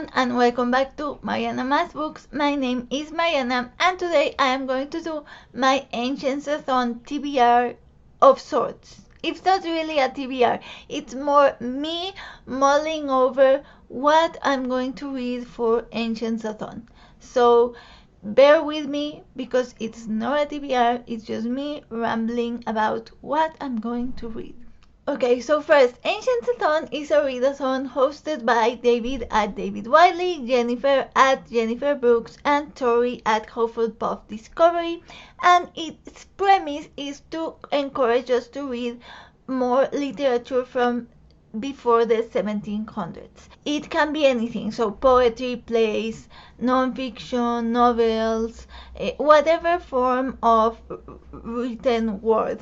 everyone, and welcome back to Mariana Math Books. My name is Mariana, and today I am going to do my ANCIENTSATHON TBR of sorts. It's not really a TBR, it's more me mulling over what I'm going to read for ANCIENTSATHON. So bear with me because it's not a TBR, it's just me rambling about what I'm going to read. Okay, so first, ANCIENTSATHON is a readathon hosted by David at David Wiley, Jennifer at Jennifer Brooks, and Tori at Hufflepuff Discovery, and its premise is to encourage us to read more literature from before the 1700s. It can be anything, so poetry, plays, non-fiction, novels, whatever form of written word,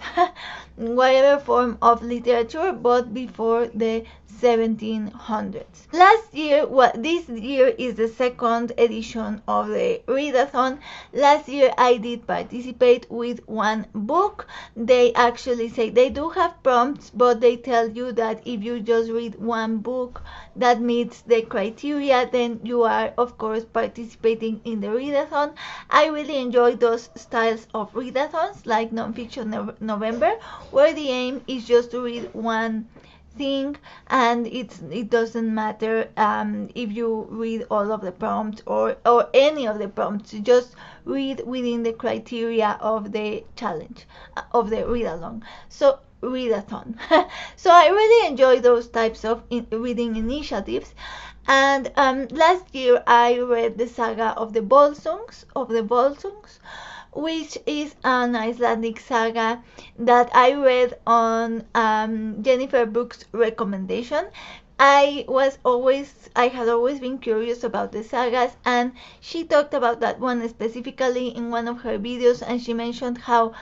whatever form of literature, but before the 1700s. Last year, this year is the second edition of the readathon. Last year I did participate with one book. They actually say they do have prompts, but they tell you that if you just read one book that meets the criteria, then you are of course participating in the readathon. I really enjoy those styles of readathons like Nonfiction November, where the aim is just to read one thing, and it doesn't matter if you read all of the prompts or any of the prompts. You just read within the criteria of the challenge of the read along. So readathon. So I really enjoy those types of reading initiatives. And last year I read the saga of the Volsungs, which is an Icelandic saga that I read on Jennifer Brooks' recommendation. I had always been curious about the sagas, and she talked about that one specifically in one of her videos, and she mentioned how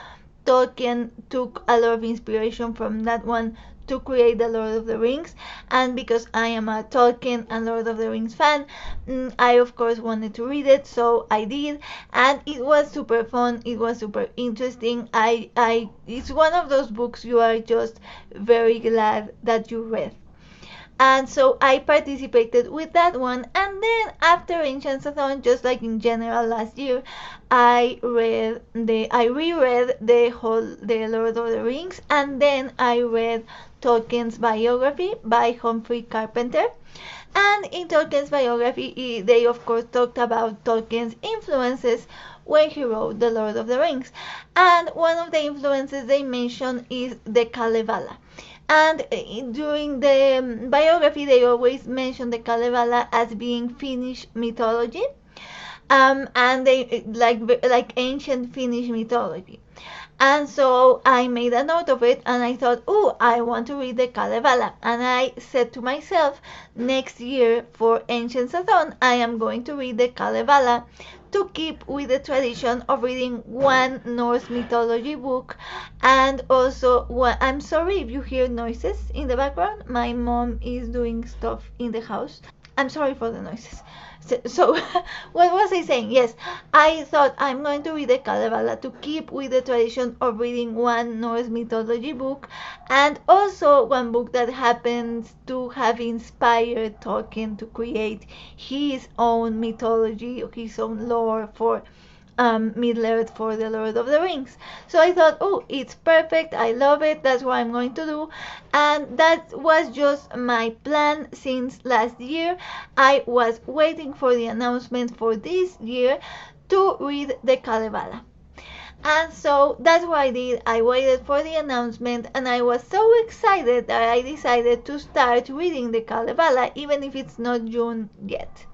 Tolkien took a lot of inspiration from that one to create the Lord of the Rings. And because I am a Tolkien and Lord of the Rings fan, I of course wanted to read it, so I did, and it was super fun. It was super interesting. It's one of those books you are just very glad that you read. And so I participated with that one, and then after ANCIENTSATHON, just like in general last year, I reread the Lord of the Rings, and then I read Tolkien's biography by Humphrey Carpenter. And in Tolkien's biography, they of course talked about Tolkien's influences when he wrote the Lord of the Rings, and one of the influences they mention is the Kalevala. And during the biography, they always mention the Kalevala as being Finnish mythology, and they like ancient Finnish mythology. And so I made a note of it, and I thought, oh, I want to read the Kalevala. And I said to myself, next year for ANCIENTSATHON, I am going to read the Kalevala to keep with the tradition of reading one Norse mythology book. And also, I'm sorry if you hear noises in the background. My mom is doing stuff in the house. I'm sorry for the noises. So what was I saying? Yes, I thought I'm going to read the Kalevala to keep with the tradition of reading one Norse mythology book, and also one book that happens to have inspired Tolkien to create his own mythology, his own lore for Middle-earth, for the Lord of the Rings. So I thought, oh, it's perfect, I love it, that's what I'm going to do. And that was just my plan since last year. I was waiting for the announcement for this year to read the Kalevala. And so that's what I did. I waited for the announcement, and I was so excited that I decided to start reading the Kalevala, even if it's not June yet.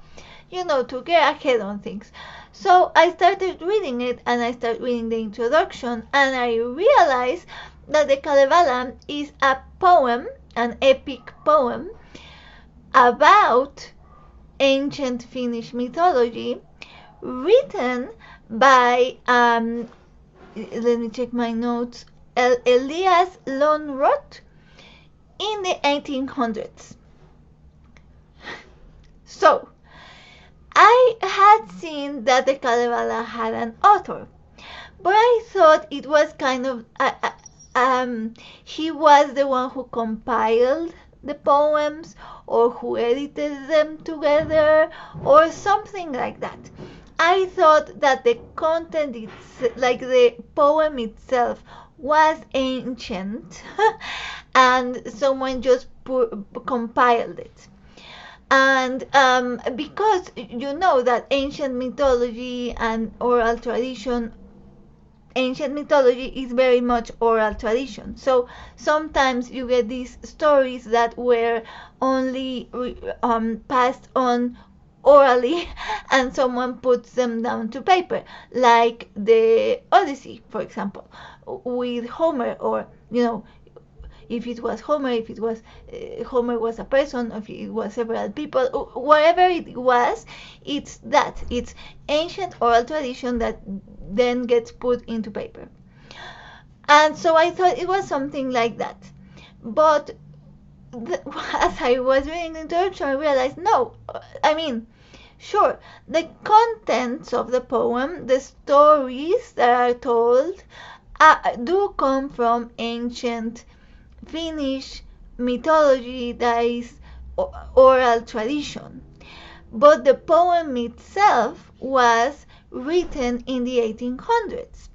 To get ahead on things. So I started reading it, and I started reading the introduction, and I realized that the Kalevala is a poem, an epic poem, about ancient Finnish mythology, written by, let me check my notes, Elias Lönnrot in the 1800s. So, I had seen that the Kalevala had an author, but I thought it was kind of he was the one who compiled the poems, or who edited them together, or something like that. I thought that the content, like the poem itself, was ancient and someone just compiled it. And because you know that ancient mythology and oral tradition, ancient mythology is very much oral tradition. So sometimes you get these stories that were only passed on orally and someone puts them down to paper, like the Odyssey, for example, with Homer, or if it was Homer, if it was Homer was a person, if it was several people, whatever it was, it's ancient oral tradition that then gets put into paper. And so I thought it was something like that. But as I was reading the introduction, I realized, no, I mean, sure, the contents of the poem, the stories that are told, do come from ancient Finnish mythology, that is oral tradition. But the poem itself was written in the 1800s.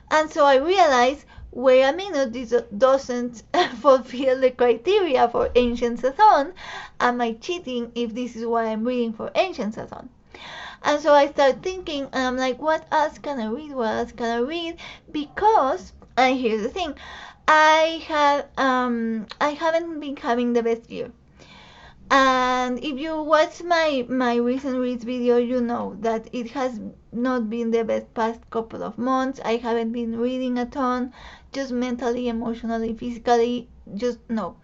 And so I realized, wait a minute, this doesn't fulfill the criteria for ANCIENTSATHON. Am I cheating if this is what I'm reading for ANCIENTSATHON? And so I started thinking, and I'm like, what else can I read? What else can I read? Because, and here's the thing, I haven't been having the best year. And if you watch my recent reads video, you know that it has not been the best past couple of months. I haven't been reading a ton, just mentally, emotionally, physically, just no.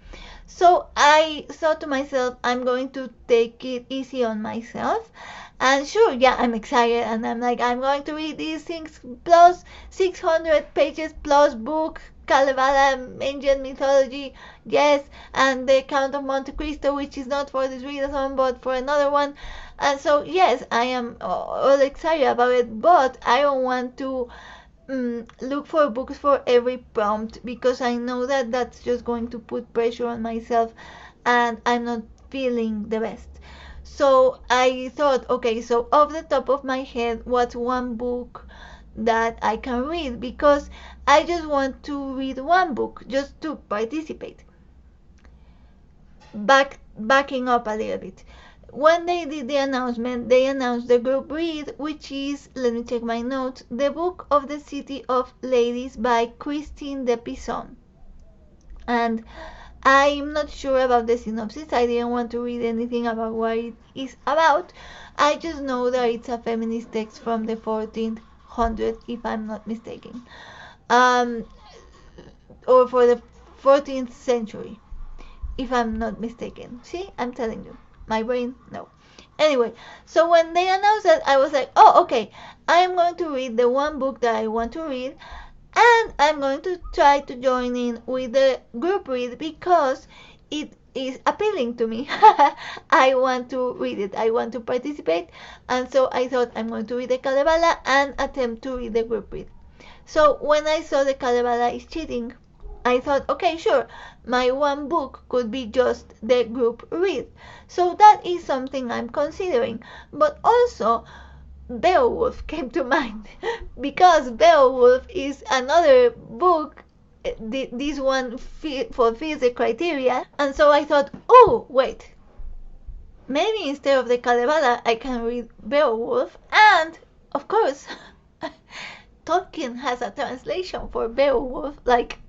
So I thought to myself, I'm going to take it easy on myself. And sure, yeah, I'm excited, and I'm like, I'm going to read these things plus 600 pages plus book, Kalevala, ancient mythology, yes, and the Count of Monte Cristo, which is not for this readathon but for another one. And so yes, I am all excited about it, but I don't want to look for books for every prompt, because I know that that's just going to put pressure on myself and I'm not feeling the best. So I thought, okay, so off the top of my head, what's one book that I can read? Because I just want to read one book just to participate. Backing up a little bit. When they did the announcement, they announced the group read, which is, let me check my notes, The Book of the City of Ladies by Christine de Pizan. And I'm not sure about the synopsis. I didn't want to read anything about what it is about. I just know that it's a feminist text from the 1400s, if I'm not mistaken. Or for the 14th century, if I'm not mistaken. See, I'm telling you. My brain, no. Anyway, so when they announced that, I was like, oh, okay, I am going to read the one book that I want to read, and I'm going to try to join in with the group read because it is appealing to me. I want to read it. I want to participate. And so I thought I'm going to read the Kalevala and attempt to read the group read. So when I saw the Kalevala is cheating, I thought, okay, sure, my one book could be just the group read. So that is something I'm considering. But also, Beowulf came to mind because Beowulf is another book. This one fulfills the criteria. And so I thought, oh, wait, maybe instead of the Kalevala, I can read Beowulf. And, of course, Tolkien has a translation for Beowulf, like,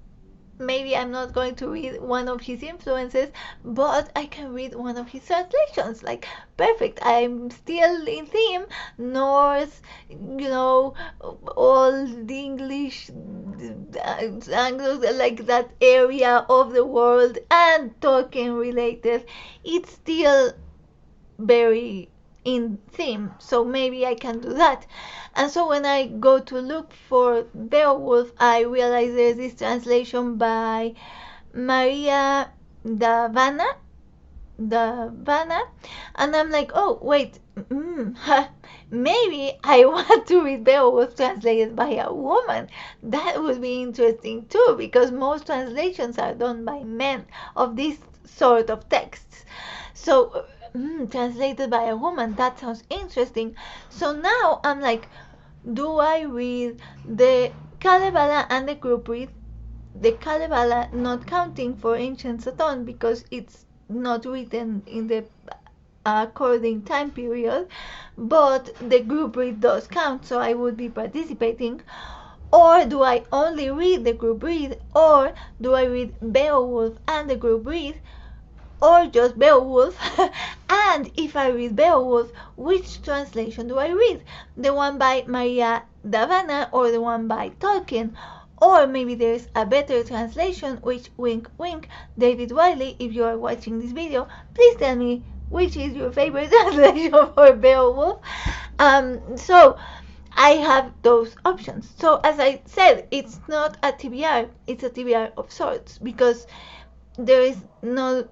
maybe I'm not going to read one of his influences, but I can read one of his translations. Like, perfect. I'm still in theme, Norse, all the English, Anglo, like that area of the world, and Tolkien related. It's still very in theme, so maybe I can do that. And so when I go to look for Beowulf, I realize there's this translation by Maria Dahvana, and I'm like, oh wait, maybe I want to read Beowulf translated by a woman. That would be interesting too, because most translations are done by men of this sort of texts. So translated by a woman, that sounds interesting. So now I'm like, do I read the Kalevala and the group read? The Kalevala not counting for ANCIENTSATHON because it's not written in the according time period, but the group read does count, so I would be participating. Or do I only read the group read, or do I read Beowulf and the group read, or just Beowulf? And if I read Beowulf, which translation do I read? The one by Maria Dahvana or the one by Tolkien? Or maybe there's a better translation, which, wink wink, David Wiley, if you are watching this video, please tell me which is your favorite translation for Beowulf. So I have those options. So as I said, it's not a TBR, it's a TBR of sorts, because there is no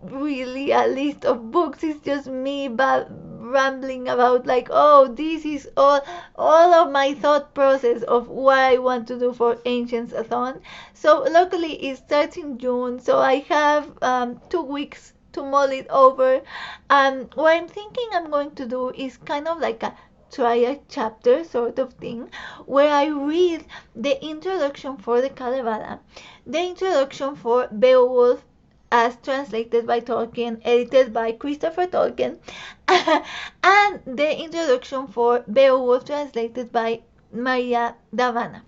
really a list of books. It's just me rambling about like, oh, this is all of my thought process of what I want to do for ANCIENTSATHON. So luckily it starts in June, so I have 2 weeks to mull it over. What I'm thinking I'm going to do is kind of like a triad chapter sort of thing, where I read the introduction for the Kalevala, the introduction for Beowulf as translated by Tolkien, edited by Christopher Tolkien, and the introduction for Beowulf translated by Maria Dahvana.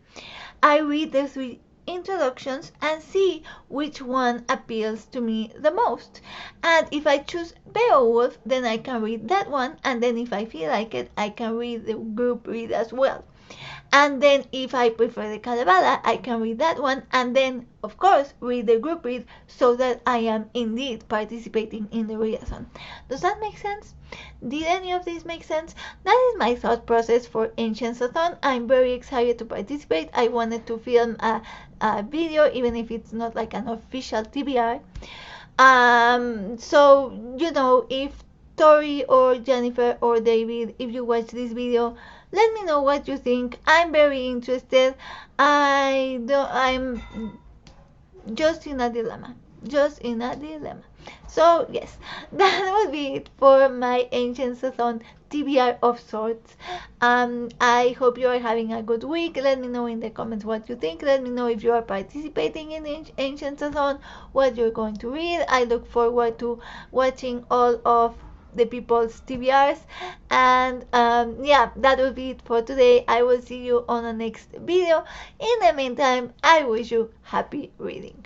I read the 3 introductions and see which one appeals to me the most. And if I choose Beowulf, then I can read that one, and then if I feel like it, I can read the group read as well. And then if I prefer the Kalevala, I can read that one, and then of course read the group read, so that I am indeed participating in the readathon. Does that make sense? Did any of this make sense? That is my thought process for ANCIENTSATHON. I'm very excited to participate. I wanted to film a video, even if it's not like an official TBR. So you know, if Tori or Jennifer or David, if you watch this video, let me know what you think. I'm very interested. I'm just in a dilemma. So yes, that would be it for my ANCIENTSATHON TBR of sorts. I hope you are having a good week. Let me know in the comments what you think. Let me know if you are participating in ANCIENTSATHON, what you're going to read. I look forward to watching all of the people's TBRs, and yeah, that will be it for today. I will see you on the next video. In the meantime, I wish you happy reading.